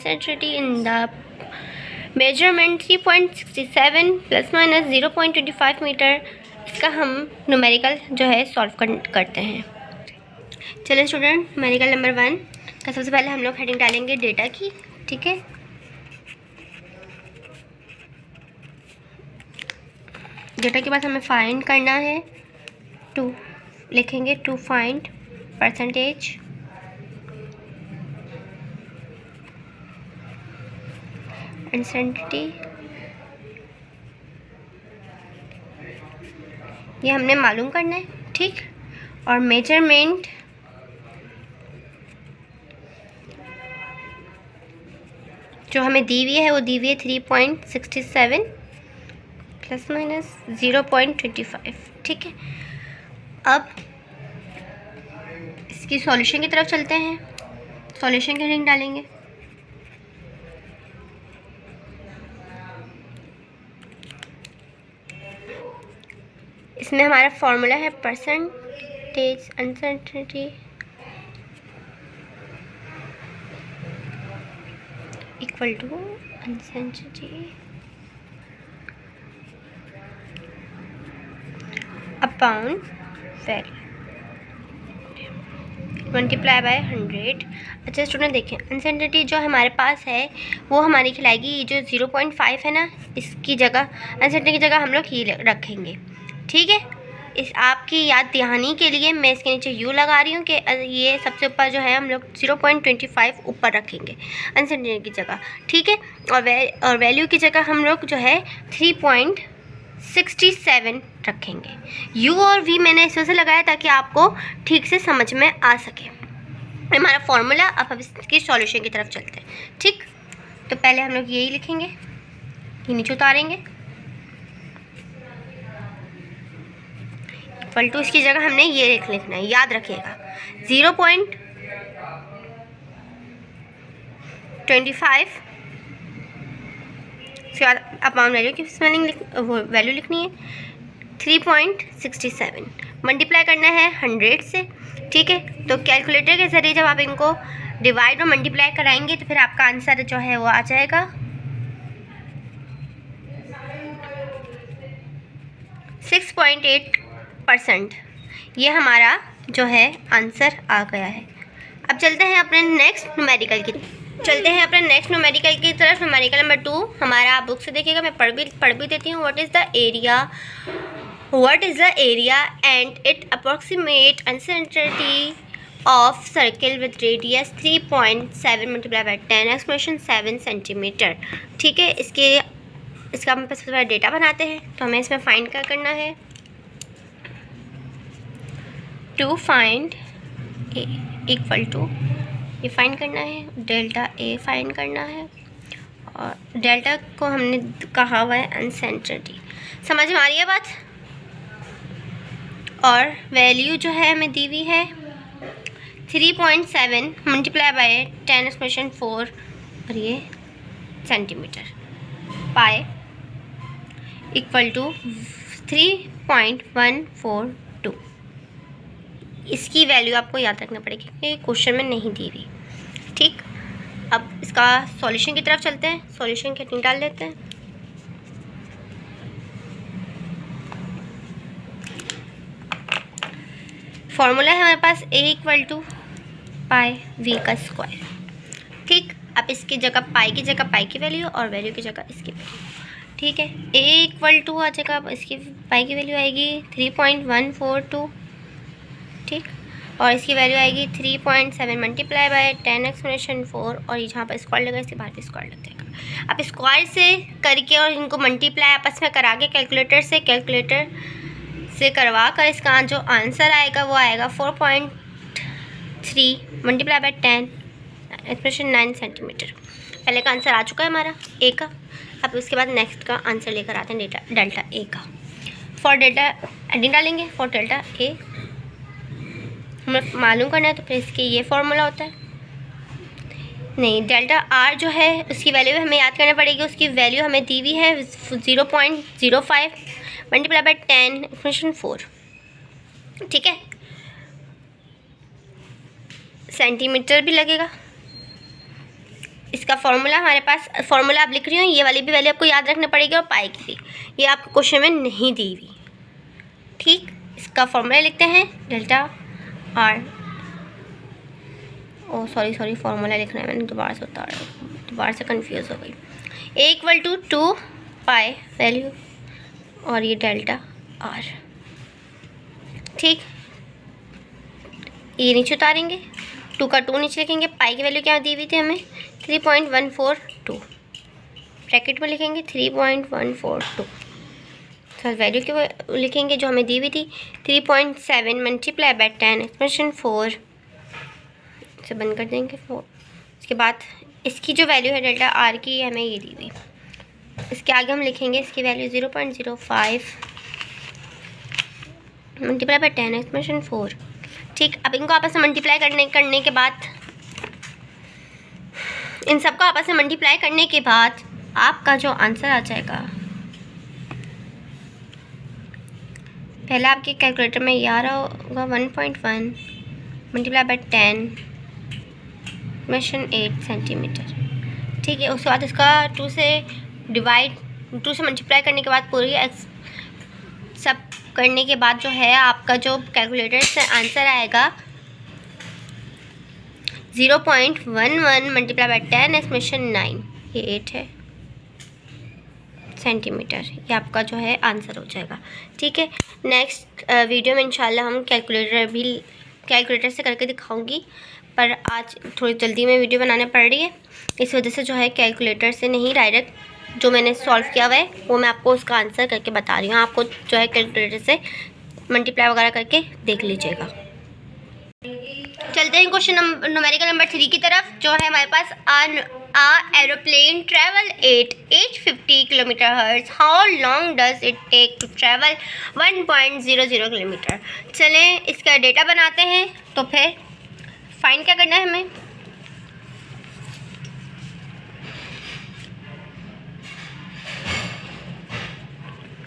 uncertainty in the measurement 3.67 plus minus 0.25 metre. इसका हम numerical जो है सॉल्व करते हैं। चलिए स्टूडेंट, न्यूमेरिकल नंबर 1 का सबसे पहले हम लोग हेडिंग डालेंगे डेटा की। ठीक है, डेटा के बाद हमें फाइंड करना है। टू लिखेंगे, टू फाइंड परसेंटेज अनसर्टेनिटी, ये हमने मालूम करना है। ठीक, और मेजरमेंट जो हमें दी हुई है वो दी हुई है 3.67 प्लस माइनस 0.25। ठीक है, अब इसकी सॉल्यूशन की तरफ चलते हैं। सॉल्यूशन की हेडिंग डालेंगे। इसमें हमारा फॉर्मूला है percentage uncertainty equal to uncertainty upon value multiply by 100। अच्छा स्टूडेंट, देखें अनसर्टेनिटी जो हमारे पास है वो हमारी खिलाएगी ये जो 0.5 है ना, इसकी जगह अनसर्टेनिटी की जगह हम लोग ही रखेंगे। ठीक है, इस आपकी याद दहानी के लिए मैं इसके नीचे यू लगा रही हूँ कि ये सबसे ऊपर जो है हम लोग 0.25 ऊपर रखेंगे अनसर्टेनिटी की जगह। ठीक है, और वैल्यू की जगह हम लोग जो है 3.67 रखेंगे। यू और वी मैंने इस वजह से लगाया ताकि आपको ठीक से समझ में आ सके हमारा फॉर्मूला। अब हम इसकी सॉल्यूशन की तरफ चलते हैं। ठीक, तो पहले हम लोग यही लिखेंगे, ये नीचे उतारेंगे, इक्वल टू इसकी जगह हमने ये लिखना है, याद रखिएगा 0.25 अपॉन वैल्यू की स्पेलिंग वैल्यू लिखनी है 3.67, मल्टीप्लाई करना है 100 से। ठीक है, तो कैलकुलेटर के ज़रिए जब आप इनको डिवाइड और मल्टीप्लाई कराएंगे तो फिर आपका आंसर जो है वो आ जाएगा 6.8%। ये हमारा जो है आंसर आ गया है। अब चलते हैं अपने नेक्स्ट न्यूमेरिकल की तरफ। न्यूमेरिकल नंबर 2 हमारा आप बुक से देखिएगा, मैं पढ़ भी देती हूँ। What is the area and it approximate uncertainty of circle with radius 3.7 multiply by 10 expression 7 centimetre. ठीक है, इसका हम सबसे पहले डेटा बनाते हैं। तो हमें इसमें फाइंड क्या करना है, to find a equal to, ये फाइंड करना है, डेल्टा ए फाइंड करना है, और डेल्टा को हमने कहा हुआ है अनसर्टेनिटी। समझ में आ रही है बात? और वैल्यू जो है हमें दी हुई है 3.7 मल्टीप्लाई बाय 10 एक्सप्रेशन 4 और ये सेंटीमीटर पाए इक्वल टू 3.142। इसकी वैल्यू आपको याद रखना पड़ेगी क्योंकि क्वेश्चन में नहीं दी हुई। ठीक, अब इसका सॉल्यूशन की तरफ चलते हैं। सॉल्यूशन की हेडिंग डाल लेते हैं। फॉर्मूला है हमारे पास a equal to pi v का स्क्वायर। ठीक, अब इसकी जगह पाई की जगह पाई की वैल्यू और वैल्यू की जगह इसकी वैल्यू। ठीक है, a इक्वल टू आ जाएगा, इसकी पाई की वैल्यू आएगी 3.142। ठीक, और इसकी वैल्यू आएगी 3.7 मल्टीप्लाई बाय 10 एक्सप्रेशन 4 और ये जहाँ पर स्क्वायर लगा इसके बाहर भी स्क्वायर लग जाएगा। अब स्क्वायर से करके और इनको मल्टीप्लाई आपस में करा के कैलकुलेटर से करवा कर इसका जो आंसर आएगा वो आएगा 4.3 मल्टीप्लाई बाय 10 एक्सप्रेशन 9 सेंटीमीटर। पहले का आंसर आ चुका है हमारा ए का। अब उसके बाद नेक्स्ट का आंसर लेकर आते हैं डेल्टा ए का। फॉर डेल्टा एडिंग डालेंगे, फॉर डेल्टा ए हमें मालूम करना है तो फिर इसके ये फॉर्मूला होता है। नहीं, डेल्टा आर जो है उसकी वैल्यू हमें याद करना पड़ेगी। उसकी वैल्यू हमें दी हुई है 0.05 मल्टीप्लाई बाय 10 एक्सप्रेशन 4। ठीक है, सेंटीमीटर भी लगेगा इसका फॉर्मूला हमारे पास, फॉर्मूला आप लिख रही हो, ये वाली भी वैल्यू आपको याद रखना पड़ेगी और पाई की भी, ये आपको क्वेश्चन में नहीं दी हुई। ठीक, इसका फॉर्मूला लिखते हैं डेल्टा आर, ओ सॉरी फॉर्मूला लिखना है मैंने दोबारा से कंफ्यूज हो गई। ए इक्वल टू 2 पाई वैल्यू और ये डेल्टा आर। ठीक, ये नीचे उतारेंगे, 2 का 2 नीचे लिखेंगे, पाई की वैल्यू क्या दी हुई थी हमें 3.142, ब्रैकेट में लिखेंगे 3.142, तो वैल्यू की लिखेंगे जो हमें दी हुई थी 3.7 मल्टीप्लाई बाय 10 एक्सप्रेशन 4 से बंद कर देंगे 4। इसके बाद इसकी जो वैल्यू है डेल्टा आर की हमें ये दी हुई, इसके आगे हम लिखेंगे इसकी वैल्यू 0.05 मल्टीप्लाई बाय 10 एक्सप्रेशन 4। ठीक, अब इनको आपस में मल्टीप्लाई करने के बाद, इन सबको आपस में मल्टीप्लाई करने के बाद आपका जो आंसर आ जाएगा, पहले आपके कैलकुलेटर में ये आ रहा होगा 1.1 मल्टीप्लाई बाय 10 मेशन 8 सेंटीमीटर। ठीक है, उसके बाद इसका 2 से मल्टीप्लाई करने के बाद पूरी सब करने के बाद जो है आपका जो कैलकुलेटर से आंसर आएगा 0.11 मल्टीप्लाई बाय 10 एक्सप्रेशन 9, ये 8 है सेंटीमीटर, ये आपका जो है आंसर हो जाएगा। ठीक है, नेक्स्ट वीडियो में इंशाल्लाह हम कैलकुलेटर से करके दिखाऊंगी, पर आज थोड़ी जल्दी में वीडियो बनाने पड़ रही है, इस वजह से जो है कैलकुलेटर से नहीं, डायरेक्ट जो मैंने सॉल्व किया हुआ है वो मैं आपको उसका आंसर करके बता रही हूँ। आपको जो है कैलकुलेटर से मल्टीप्लाई वगैरह करके देख लीजिएगा। चलते हैं क्वेश्चन न्यूमेरिकल नंबर 3 की तरफ, जो है हमारे पास aeroplane travel at 850 kilometre hertz, how long does it take to travel 1.00 kilometre. चलें इसका डेटा बनाते हैं, तो फिर फाइंड क्या करना है हमें,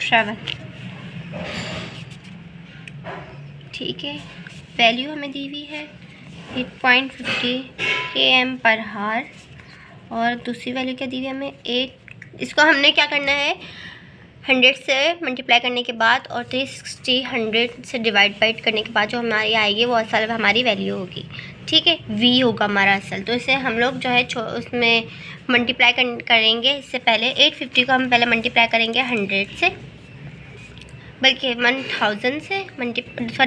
ट्रेवल। ठीक है, वैल्यू हमें दी हुई है 8.50 km पर हार, और दूसरी वैल्यू क्या दी हुई है हमें 8। इसको हमने क्या करना है 100 से मल्टीप्लाई करने के बाद और 360 100 से डिवाइड करने के बाद जो हमारी आएगी वो असल हमारी वैल्यू होगी। ठीक है, v होगा हमारा असल, तो इसे हम लोग जो है उसमें मल्टीप्लाई करेंगे। इससे पहले 850 को हम पहले मल्टीप्लाई करेंगे 100 से, बल्कि 1000 से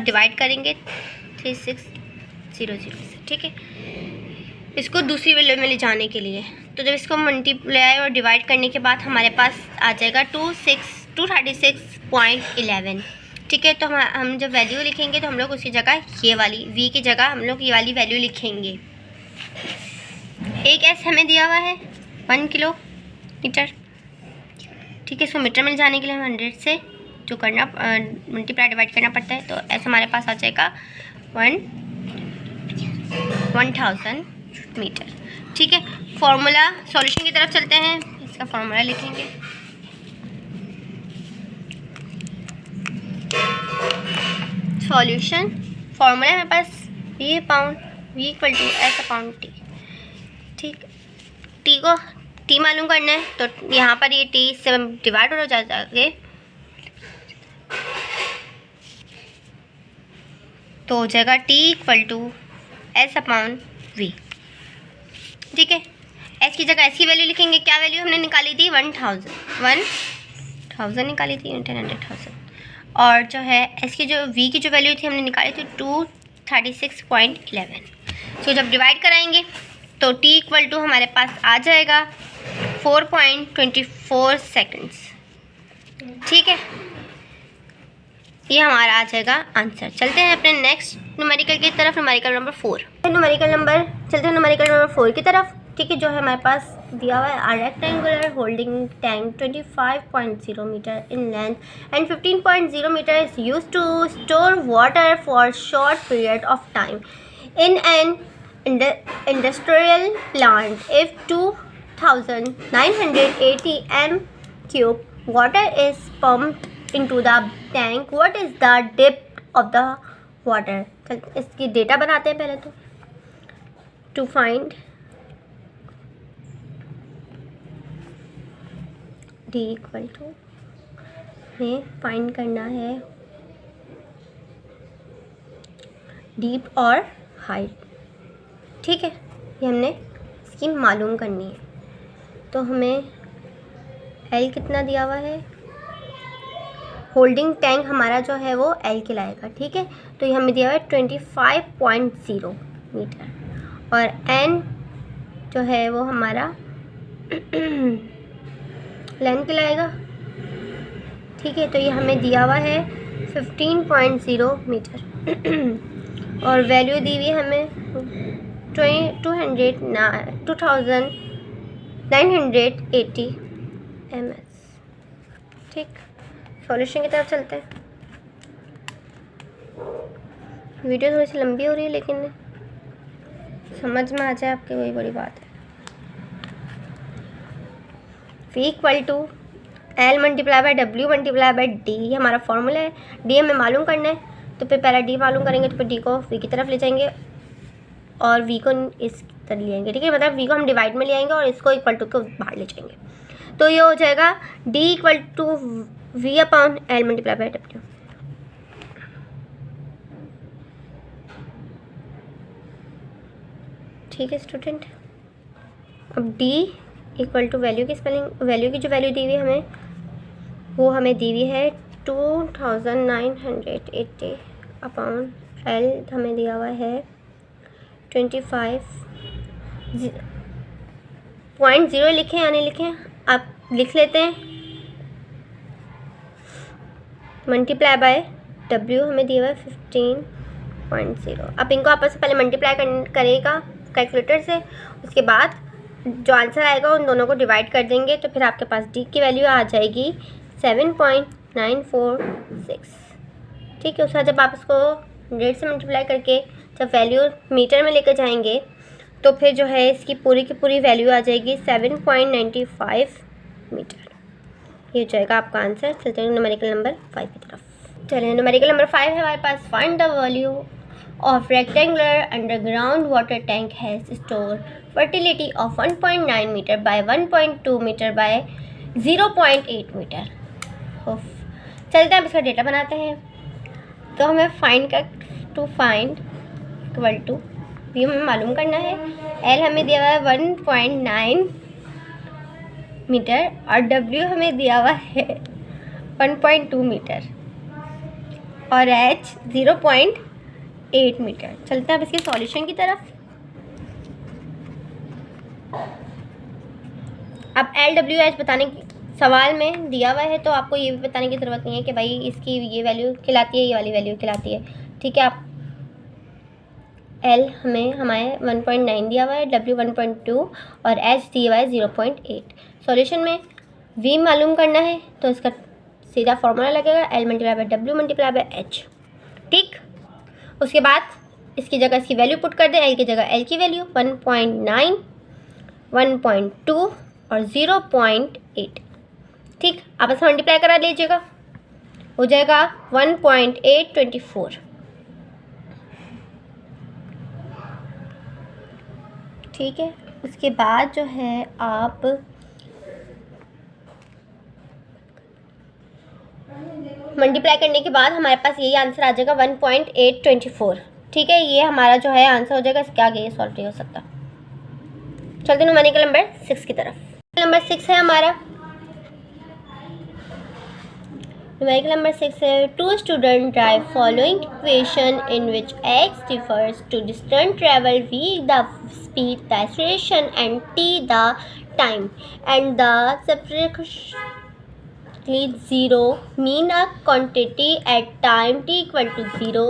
डिवाइड करेंगे 3600 से। ठीक है, इसको दूसरी वैल्यू में ले जाने के लिए, तो जब इसको मल्टीप्लाई और डिवाइड करने के बाद हमारे पास आ जाएगा 236.11। ठीक है, तो हम जब वैल्यू लिखेंगे तो हम लोग उसकी जगह ये वाली v की जगह हम लोग ये वाली वैल्यू लिखेंगे। एक s हमें दिया हुआ है 1 किलोमीटर। ठीक है, इसको मीटर में जाने के लिए हम 100 से जो करना मल्टीप्लाई डिवाइड करना पड़ता है, तो ऐसे हमारे पास आ जाएगा 1000 मीटर। ठीक है, फॉर्मूला सॉल्यूशन की तरफ चलते हैं, इसका फॉर्मूला लिखेंगे। सॉल्यूशन फॉर्मूला हमारे पास v pound v equal to s upon t। ठीक, t को t मालूम करना है, तो यहाँ पर ये t से डिवाइड हो जाएगा, तो हो जाएगा t equal to s upon v। ठीक है, s की जगह s की वैल्यू लिखेंगे। क्या वैल्यू हमने निकाली थी 1000 निकाली थी 100,000, और जो है s की जो v की जो वैल्यू थी हमने निकाली थी 236.11। तो जब डिवाइड कराएंगे तो t इक्वल टू हमारे पास आ जाएगा 4.24 सेकेंड्स। ठीक है, ये हमारा आ जाएगा आंसर। चलते हैं अपने नेक्स्ट न्यूमेरिकल की तरफ, न्यूमेरिकल नंबर 4 की तरफ। ठीक है, जो है हमारे पास दिया हुआ है a rectangular holding tank 25.0 metre in length and 15.0 metre is used to store water for short period of time in an industrial plant. If 2980 m³ water is pumped into the tank, what is the depth of the water? इसकी data बनाते हैं पहले तो। To find D equal to में find करना है deep और height. ठीक है, ये हमने इसकी मालूम करनी है। तो हमें एल कितना दिया हुआ है, होल्डिंग टैंक हमारा जो है वो एल कहलाएगा। ठीक है, तो ये हमें दिया हुआ है 25.0 मीटर, और एन जो है वो हमारा लेंथ कहलाएगा। ठीक है, तो ये हमें दिया हुआ है 15.0 मीटर और वैल्यू दी हुई है हमें 2980 ms। ठीक, सॉल्यूशन की तरफ चलते हैं। वीडियो थोड़ी सी लंबी हो रही है, लेकिन समझ में आ जाए आपके, वही बड़ी बात है। V equal to L multiply by W multiply by D, ये हमारा फॉर्मूला है। D हमें मालूम करना है, तो फिर पहला D मालूम करेंगे, तो फिर D को V की तरफ ले जाएंगे और V को इस तरह ले आएंगे। ठीक है, मतलब V को हम डिवाइड में ले आएंगे और इसको इक्वल टू को बाहर ले जाएंगे। तो ये हो जाएगा D equal to V upon L multiply by W। ठीक है स्टूडेंट, अब D इक्वल टू वैल्यू की स्पेलिंग, वैल्यू की जो वैल्यू दी हुई हमें, वो हमें दी हुई है 2980 अपॉन L हमें दिया हुआ है 25.0 लिखें या नहीं लिखें, आप लिख लेते हैं। मल्टीप्लाई बाय W हमें दिया हुआ है 15.0। अब इनको आपस में पहले मल्टीप्लाई करेगा कैलकुलेटर से, उसके बाद जो आंसर आएगा उन दोनों को डिवाइड कर देंगे, तो फिर आपके पास D की वैल्यू आ जाएगी 7.946। ठीक है, उसके बाद जब आप इसको 100 से मल्टीप्लाई करके जब वैल्यू मीटर में लेकर जाएंगे, तो फिर जो है इसकी पूरी की पूरी वैल्यू आ जाएगी 7.95 मीटर। ये हो जाएगा आपका आंसर। चलते हैं न्यूमेरिकल नंबर 5 की तरफ। चलिए, न्यूमेरिकल नंबर 5 है हमारे पास। Find the volume of rectangular underground water tank has stored fertility of 1.9 meter by 1.2 meter by 0.8 metre. चलते हैं, अब इसका डेटा बनाते हैं। तो हमें फाइंड इक्वल टू वी हमें मालूम करना है, एल हमें दिया हुआ है 1.9 मीटर और डब्ल्यू हमें दिया हुआ है 1.2 मीटर और एच 0.8 मीटर। चलते हैं अब इसके सॉल्यूशन की तरफ। अब LWH बताने की सवाल में दिया हुआ है, तो आपको ये भी बताने की ज़रूरत नहीं है कि भाई इसकी ये वैल्यू खिलाती है, ये वाली वैल्यू खिलाती है। ठीक है, आप L हमें 1.9 दिया हुआ है, W 1.2 और H दिया हुआ है 0.8। सॉल्यूशन में V मालूम करना है, तो इसका सीधा फॉर्मूला लगेगा L multiply by W multiply bye H। ठीक, उसके बाद इसकी जगह इसकी वैल्यू पुट कर दें, L की जगह L की वैल्यू 1.9, 1.2 और 0.8। ठीक, आपस में मल्टीप्लाई करा लीजिएगा, हो जाएगा 1.824। ठीक है, उसके बाद जो है आप मल्टीप्लाई करने के बाद हमारे पास यही आंसर आ जाएगा 1.824। ठीक है, ये हमारा जो है आंसर हो जाएगा, इसके आगे ये सॉल्व नहीं हो सकता। चलते न्यूमेरिकल नंबर 6 की तरफ। नंबर 6 है हमारा, न्यूमेरिकल नंबर 6 है। 2 student drive following equation in which x refers to distance travel, v the speed, the acceleration and t the time, and the subtractly 0 mean a quantity at time t equal to 0,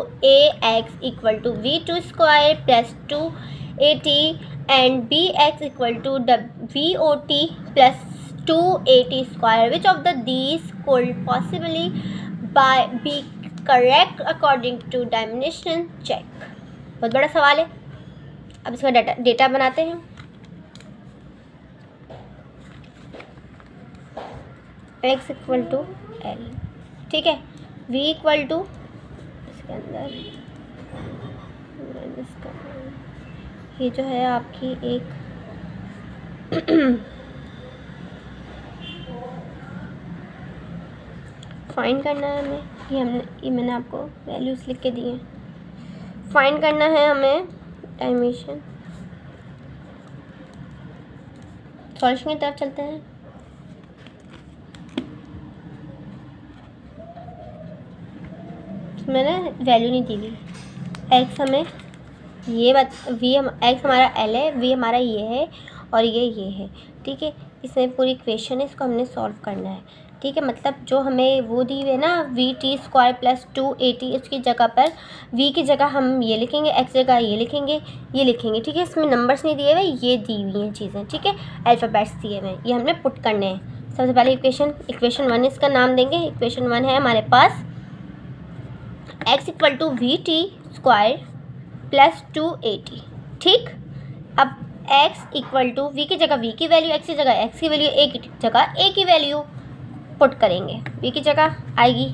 ax equal to v2 square plus 2at and bx equal to vot plus 2at square. Which of these could possibly be correct according to dimension check? बहुत बड़ा सवाल है। अब इसका data बनाते हैं। x equal to L, ठीक है, v इक्वल टू इसके अंदर ये जो है आपकी एक फाइंड करना है हमें, ये मैंने आपको वैल्यूज़ लिख के दी हैं। फाइंड करना है हमें डायमेंशन। सॉल्यूशन की तरफ चलते हैं। मैंने वैल्यू नहीं दी हुई। एक्स हमें ये एक्स हमारा एल है, वी हमारा ये है और ये है, ठीक है। इसमें पूरी इक्वेशन है, इसको हमने सॉल्व करना है, ठीक है। मतलब जो हमें वो दी हुई है ना VT² + 2AT, उसकी जगह पर v की जगह हम ये लिखेंगे, x जगह ये लिखेंगे, ठीक है। इसमें नंबर्स नहीं दिए हुए, ये दी हुई हैं चीज़ें, ठीक है। अल्फ़ाबेट्स दिए हुए हैं, ये हमने पुट करने हैं। सबसे पहले इक्वेशन 1 इसका नाम देंगे। इक्वेशन 1 है हमारे पास x = VT² + 2AT, ठीक। अब x = v की जगह v की वैल्यू, x की जगह x की वैल्यू, a की जगह a की वैल्यू पुट करेंगे। v की जगह आएगी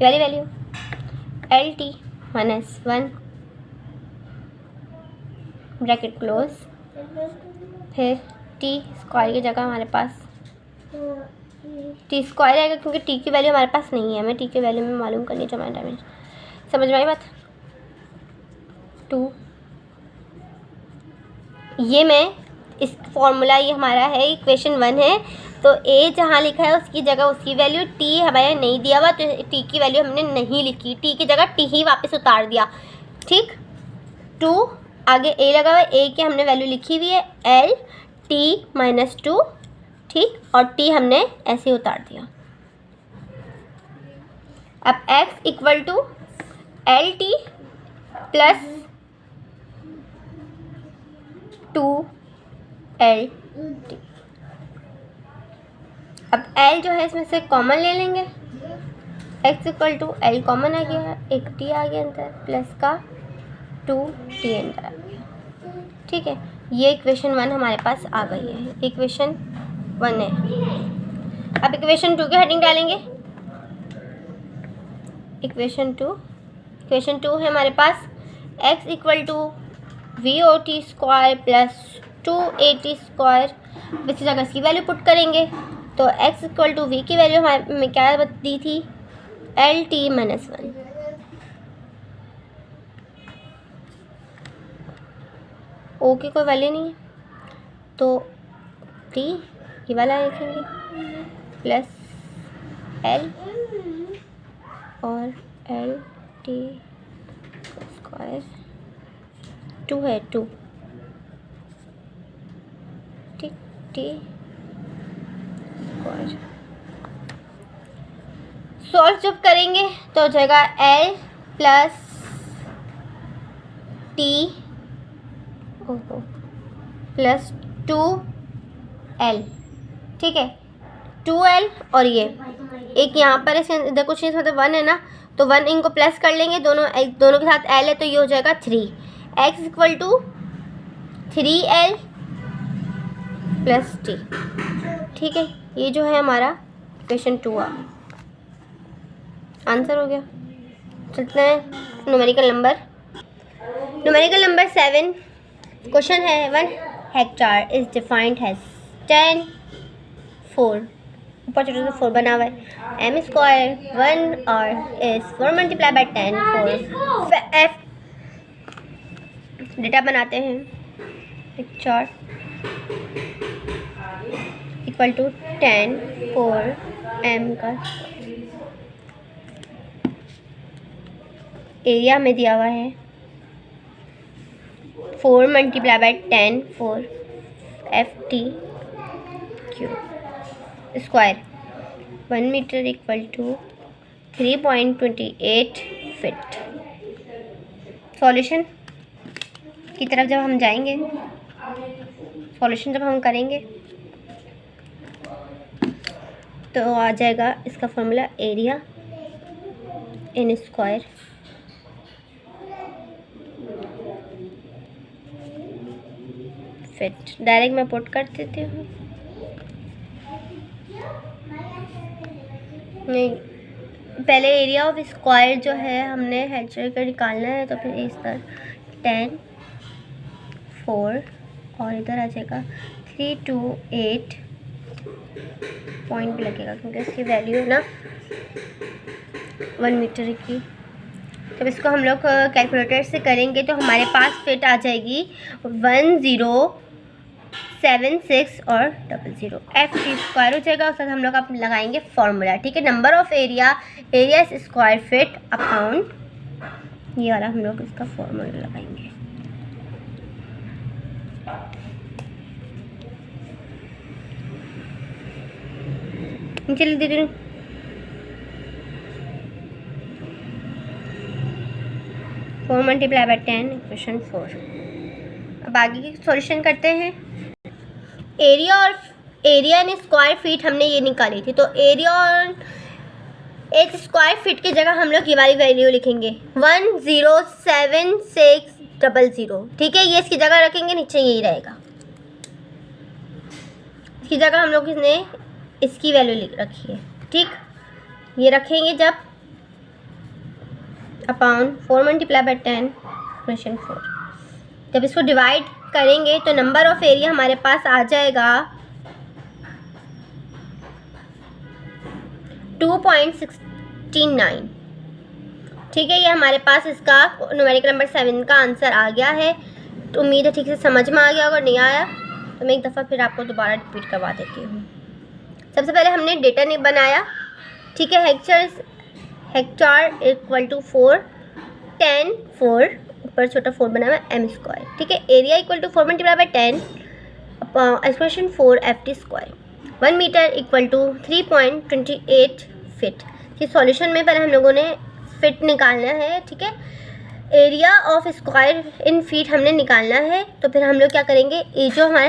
वाली वैल्यू LT - 1 ब्रैकेट क्लोज, फिर t² की जगह हमारे पास t² आएगा, क्योंकि t की वैल्यू हमारे पास नहीं है, हमें t की वैल्यू में मालूम करनी है जो हमारा डायमेंशन। समझ में आई बात? 2 ये मैं इस फॉर्मूला, ये हमारा है इक्वेशन 1 है, तो a जहाँ लिखा है उसकी जगह उसकी वैल्यू, t हमारे नहीं दिया हुआ तो t की वैल्यू हमने नहीं लिखी, t की जगह t ही वापस उतार दिया, ठीक। 2 आगे a लगा हुआ है, a की हमने वैल्यू लिखी हुई है LT - 2, ठीक, और t हमने ऐसे उतार दिया। अब x = LT + 2LT। अब L जो है इसमें से कॉमन ले लेंगे, x = L कॉमन आ गया है, एक t आ गया अंदर, प्लस का 2t अंदर आ गया, ठीक है। ये इक्वेशन 1 हमारे पास आ गई है, इक्वेशन 1 है। अब इक्वेशन 2 की हेडिंग डालेंगे। इक्वेशन 2 है हमारे पास x = VOT² + 2AT², इस जगह इसकी वैल्यू पुट करेंगे, तो x = v की वैल्यू हमें क्या दी थी LT - 1, o की कोई वैल्यू नहीं है तो t ये वाला लिखेंगे प्लस l और LT², 2 है 2, ठीक, t²। सॉल्व जब करेंगे तो हो जाएगा L + T + 2L, ठीक है। 2L और ये एक यहाँ पर इधर कुछ नहीं, मतलब 1 है ना, तो 1 इनको प्लस कर लेंगे, दोनों के साथ L है तो ये हो जाएगा 3। x = 3L + T, ठीक है। ये जो है हमारा इक्वेशन 2 आंसर हो गया। चलते हैं न्यूमेरिकल नंबर 7। क्वेश्चन है 1 हेक्टार इज डिफाइंड हैज 10 4, ऊपर छोटा सा 4 बना हुआ है, m² 1 और is 4 × 10 4 f। डेटा बनाते हैं। हेक्टार = 10 4 m का एरिया में दिया हुआ है 4 × 10 4 ft³ 1 मीटर = 3.28 फीट। सॉल्यूशन की तरफ जब हम जाएंगे, सॉल्यूशन जब हम करेंगे तो आ जाएगा इसका formula area in square feet. Direct मैं पुट कर देती हूँ, नहीं पहले एरिया ऑफ स्क्वायर जो है हमने हेक्टर का निकालना है, तो फिर इस तरह 10 4 और इधर आ जाएगा 328 पॉइंट भी लगेगा क्योंकि इसकी वैल्यू है ना 1 मीटर की। जब इसको हम लोग कैलकुलेटर से करेंगे तो हमारे पास फिट आ जाएगी 1076 और 00 FT स्क्वायर हो जाएगा। उस साथ हम लोग अब लगाएंगे फॉर्मूला, ठीक है, number of area square feet upon, ये वाला हम लोग इसका फॉर्मूला लगाएंगे। चलिए दीदी 4 मल्टीप्लाई बाय 10 इक्वेशन 4। अब आगे की सॉल्यूशन करते हैं। एरिया इन स्क्वायर फीट हमने ये निकाली थी, तो एरिया और एक स्क्वायर फीट की जगह हम लोग ये वाली वैल्यू लिखेंगे 107600, ठीक है। ये इसकी जगह रखेंगे, नीचे यही रहेगा। इसकी जगह हम लोग इसने इसकी वैल्यू लिख रखी है, ठीक। ये रखेंगे जब अपॉन 4 मल्टीप्लाई बाय 10 इक्वेशन 4। जब इसको डिवाइड करेंगे तो नंबर ऑफ एरिया हमारे पास आ जाएगा 2.69, ठीक है। ये हमारे पास इसका न्यूमेरिकल नंबर 7 का आंसर आ गया है। तो उम्मीद है ठीक से समझ में आ गया। अगर नहीं आया तो मैं एक दफ़ा फिर आपको दोबारा रिपीट करवा देती हूँ। सबसे पहले हमने डेटा ने बनाया, ठीक है। हेक्टार इक्वल टू 4 10 4 ऊपर छोटा 4 बना हुआ m स्क्वायर, ठीक है। Area equal to 4 multiply by 10 expression 4 FT square. 1 metre equal to 3.28 feet. ये सॉल्यूशन में पहले हम लोगों ने फिट निकालना है, ठीक है। Area of square in feet हमने निकालना है। तो फिर हम लोग क्या करेंगे, ये जो हमारा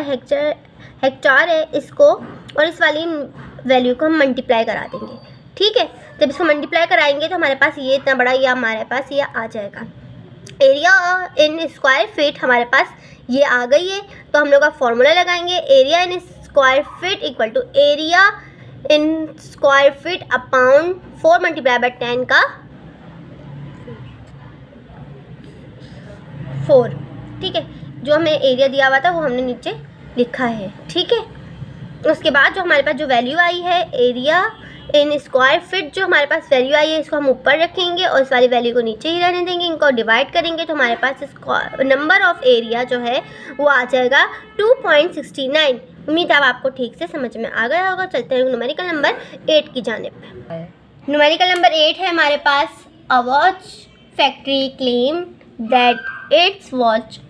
हेक्टार है इसको और इस वाली वैल्यू को हम मल्टीप्लाई करा देंगे, ठीक है। जब इसको मल्टीप्लाई कराएंगे तो हमारे पास ये इतना बड़ा ये हमारे पास ये आ जाएगा। एरिया इन स्क्वायर फीट हमारे पास ये आ गई है। तो हम लोग का फॉर्मूला लगाएंगे, area in square feet equal to area in square feet upon 4 multiply by 10 का 4, ठीक है। जो हमें एरिया दिया हुआ था वो हमने नीचे लिखा है, ठीक है। उसके बाद जो हमारे पास जो वैल्यू आई है एरिया इन स्क्वायर फीट, जो हमारे पास वैल्यू आई है इसको हम ऊपर रखेंगे और इस वाली वैल्यू को नीचे ही रहने देंगे। इनको डिवाइड करेंगे तो हमारे पास नंबर ऑफ एरिया जो है वो आ जाएगा 2.69। उम्मीद है आपको ठीक से समझ में आ गया होगा। चलते हैं न्यूमेरिकल नंबर 8 की जानिब पे। न्यूमेरिकल नंबर 8 है हमारे पास, a watch factory claim that its watch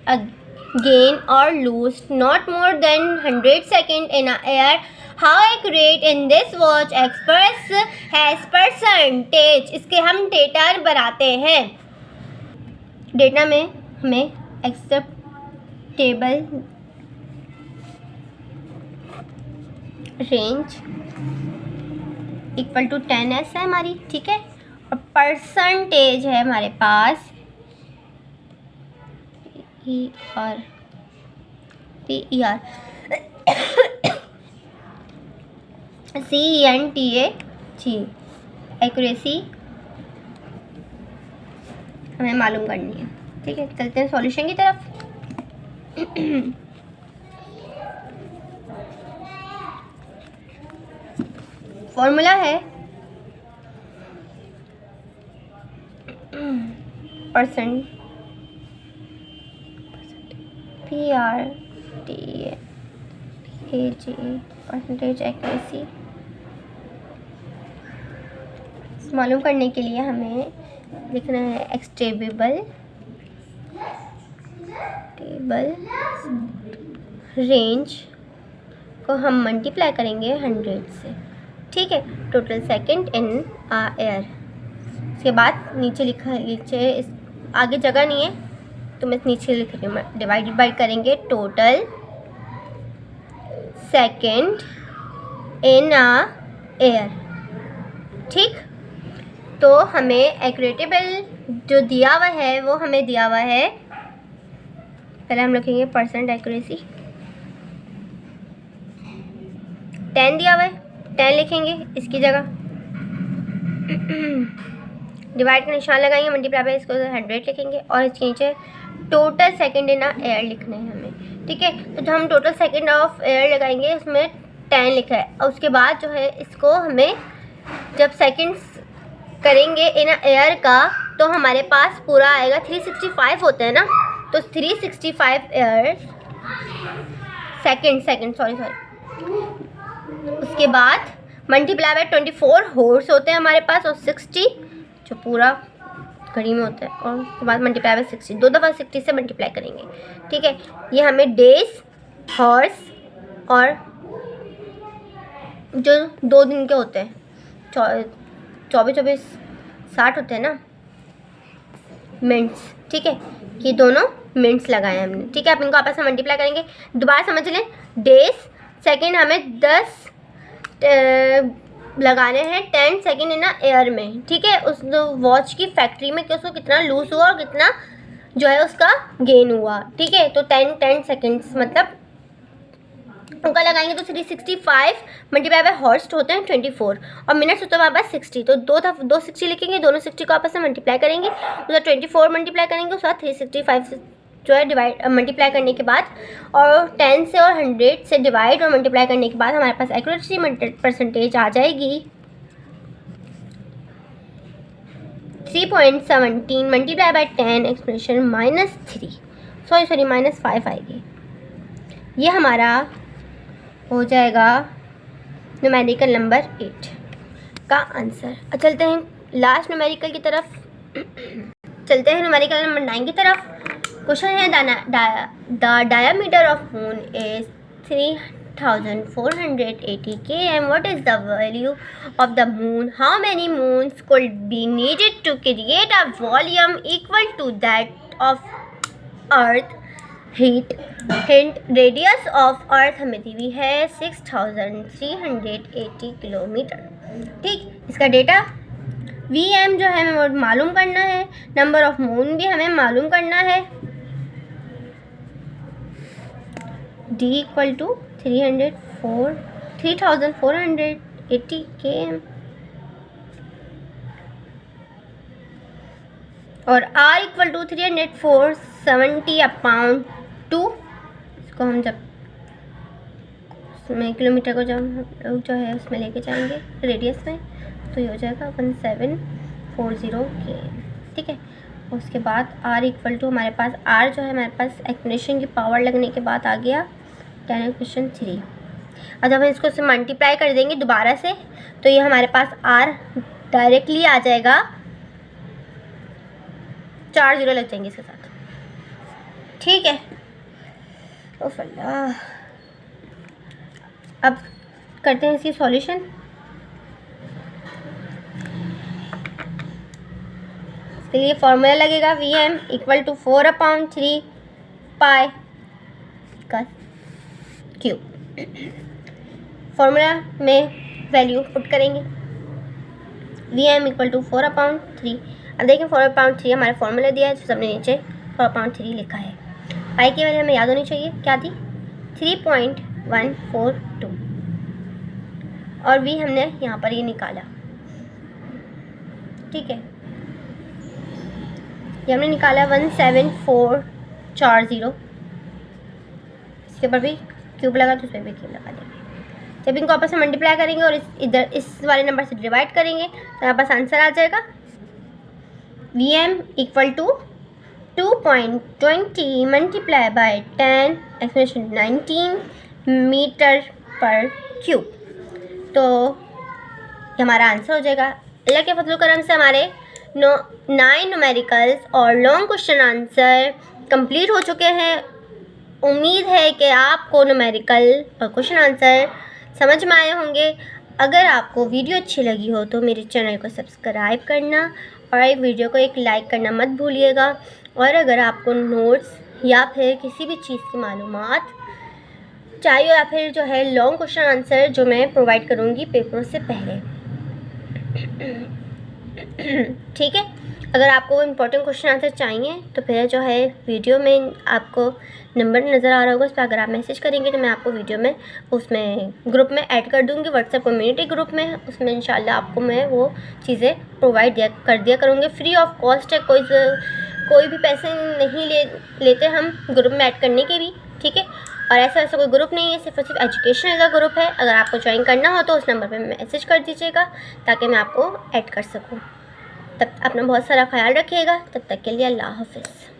gain or lose not more than 100 seconds in a air. How accurate in this watch express has percentage. इसके हम डेटा बनाते हैं। डेटा में हमें acceptable range equal to 10s है हमारी, ठीक है। और परसेंटेज है हमारे पास PER CENTAG। एक्यूरेसी हमें मालूम करनी है, ठीक है। चलते हैं सॉल्यूशन की तरफ। फॉर्मूला है परसेंट PRTAG परसेंटेज एक्यूरेसी मालूम करने के लिए हमें लिखना है एक्सटेबल रेंज को हम मल्टीप्लाई करेंगे 100 से, ठीक है। Total second in air. इसके बाद नीचे लिखा है, नीचे इस आगे जगह नहीं है तो मैं नीचे लिख रही हूँ, डिवाइड करेंगे टोटल सेकंड इन एयर, ठीक। तो हमें एक्यूरेटेबल जो दिया हुआ है वो हमें दिया हुआ है, पहले हम लिखेंगे परसेंट एक्यूरेसी 10 दिया हुआ है, 10 लिखेंगे इसकी जगह, डिवाइड का निशान लगाएंगे, मल्टीप्लाई बाय इसको 100 लिखेंगे और इसके नीचे टोटल सेकंड इन एयर लिखना है हमें, ठीक है। तो जो हम टोटल सेकंड ऑफ एयर लगाएंगे उसमें 10 लिखा है। और उसके बाद जो है इसको हमें जब सेकंड्स करेंगे इन एयर का तो हमारे पास पूरा आएगा 365 होता है ना, तो 365 एयर सेकंड सॉरी उसके बाद मल्टीप्लाई बाय 24 हॉर्स होते हैं हमारे पास, और 60 जो पूरा घड़ी में होता है, और उसके बाद मल्टीप्लाई बाय 60, 2 दफ़ा 60 से मल्टीप्लाई करेंगे। ठीक है, ये हमें डेज, हॉर्स और जो 2 दिन के होते हैं 24 60 होते हैं ना मिनट्स। ठीक है, ये दोनों मिनट्स लगाए हमने। ठीक है, आप इनको आपस में मल्टीप्लाई करेंगे। दोबारा समझ लें, डेज सेकंड हमें 10 लगाने हैं 10 सेकंड इन एयर में। ठीक है, उस वॉच की फैक्ट्री में कि उसको कितना लूज हुआ और कितना जो है उसका गेन हुआ। ठीक है, तो 10 सेकंड्स मतलब उनका लगाएंगे तो 365 मल्टीप्लाई बाय हॉर्स होते हैं 24 और मिनट्स होते हैं हमारे पास 60। तो 2 60 लिखेंगे, दोनों 60 को आपस में मल्टीप्लाई करेंगे, उसका 24 मल्टीप्लाई करेंगे, उसके बाद 365 से जो है डिवाइड मल्टीप्लाई करने के बाद और 10 से और 100 से डिवाइड और मल्टीप्लाई करने के बाद हमारे पास एक्यूरेसी परसेंटेज आ जाएगी 3.17 मल्टीप्लाई बाय 10 एक्सप्रेशन -5 आएगी। ये हमारा हो जाएगा न्यूमेरिकल नंबर 8 का आंसर। अब चलते हैं लास्ट न्यूमेरिकल की तरफ, चलते हैं न्यूमेरिकल नंबर 9 की तरफ। क्वेश्चन है the diameter of moon is 3480 km. What is the value of the moon? How many moons could be needed to create a volume equal to that of Earth? Hint, radius of earth हमें दी हुई है 6380 kilometre. ठीक, इसका data VM जो है हमें वो मालूम करना है, नंबर ऑफ मून भी हमें मालूम करना है। D इक्वल टू 3480 km और R इक्वल टू 30470/2। इसको हम जब उसमें किलोमीटर को जब जो है उसमें लेके जाएंगे रेडियस में तो ये हो जाएगा 1740 km। ठीक है, उसके बाद R इक्वल टू हमारे पास R जो है हमारे पास एक्सप्रेशन की पावर लगने के बाद आ गया 10 एक्सप्रेशन 3। और जब हम इसको से मल्टीप्लाई कर देंगे दोबारा से तो ये हमारे पास R डायरेक्टली आ जाएगा, 4 0 लग जाएंगे इसके साथ। ठीक है, ओह अल्लाह। अब करते हैं इसकी सॉल्यूशन। इसके लिए फॉर्मूला लगेगा VM इक्वल टू 4/3 पाई का क्यूब। फॉर्मूला में वैल्यू पुट करेंगे VM इक्वल टू 4/3। अब देखिए 4/3 हमारा फॉर्मूला दिया है तो सबने नीचे 4/3 लिखा है। पाई की वैल्यू हमें याद होनी चाहिए, क्या थी 3.142 और V हमने यहाँ पर ये निकाला। ठीक है, ये हमने निकाला 17440। इसके ऊपर भी क्यूब लगा तो उस पर भी क्यूब लगा देंगे। जब इनको आपस में मल्टीप्लाई करेंगे और इधर इस वाले नंबर से डिवाइड करेंगे तो यहाँ पास आंसर आ जाएगा VM equal to 2.20 multiply by 10 expression 19 metre पर क्यूब। तो ये हमारा आंसर हो जाएगा। अल्लाह के फजल करम से हमारे 9 न्यूमेरिकल्स और लॉन्ग क्वेश्चन आंसर कंप्लीट हो चुके हैं। उम्मीद है कि आपको न्यूमेरिकल और क्वेश्चन आंसर समझ में आए होंगे। अगर आपको वीडियो अच्छी लगी हो तो मेरे चैनल को सब्सक्राइब करना और वीडियो को एक लाइक करना मत भूलिएगा। और अगर आपको नोट्स या फिर किसी भी चीज़ की मालूमात चाहिए या फिर जो है लॉन्ग क्वेश्चन आंसर जो मैं प्रोवाइड करूँगी पेपरों से पहले, ठीक है। अगर आपको इम्पोर्टेंट क्वेश्चन आंसर चाहिए तो फिर जो है वीडियो में आपको नंबर नज़र आ रहा होगा, उस पर अगर आप मैसेज करेंगे तो मैं आपको वीडियो में उसमें ग्रुप में ऐड कर दूँगी, व्हाट्सएप कम्युनिटी ग्रुप में। उसमें इंशाल्लाह आपको मैं वो चीज़ें प्रोवाइड कर दिया करूँगी। फ्री ऑफ कॉस्ट है, कोई भी पैसे नहीं लेते हम ग्रुप में ऐड करने के भी, ठीक है। और ऐसा वैसा कोई ग्रुप नहीं है, सिर्फ और सिर्फ एजुकेशनल का ग्रुप है। अगर आपको ज्वाइन करना हो तो उस नंबर पे मैसेज कर दीजिएगा ताकि मैं आपको ऐड कर सकूँ। तब अपना बहुत सारा ख्याल रखिएगा। तब तक के लिए अल्लाह हाफ़िज़।